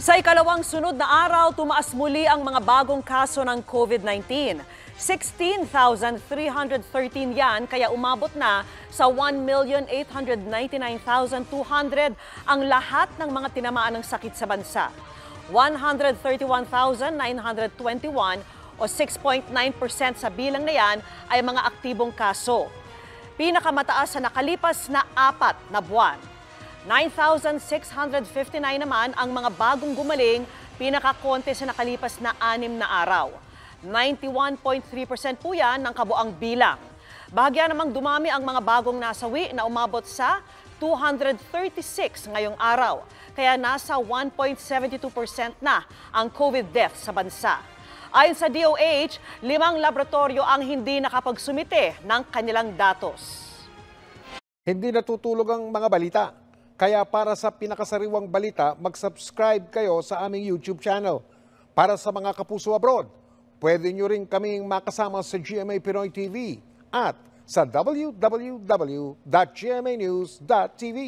Sa ikalawang sunod na araw, tumaas muli ang mga bagong kaso ng COVID-19. 16,313 yan, kaya umabot na sa 1,899,200 ang lahat ng mga tinamaan ng sakit sa bansa. 131,921 o 6.9% sa bilang na yan ay mga aktibong kaso. Pinakamataas sa nakalipas na 4 na buwan. 9,659 naman ang mga bagong gumaling, pinakakonte sa nakalipas na 6 na araw. 91.3% po yan ng kabuang bilang. Bahagya namang dumami ang mga bagong nasawi na umabot sa 236 ngayong araw. Kaya nasa 1.72% na ang COVID death sa bansa. Ayon sa DOH, 5 laboratorio ang hindi nakapagsumite ng kanilang datos. Hindi natutulog ang mga balita. Kaya para sa pinakasariwang balita, mag-subscribe kayo sa aming YouTube channel. Para sa mga kapuso abroad, pwede nyo rin kaming makasama sa GMA Pinoy TV at sa www.gmanews.tv.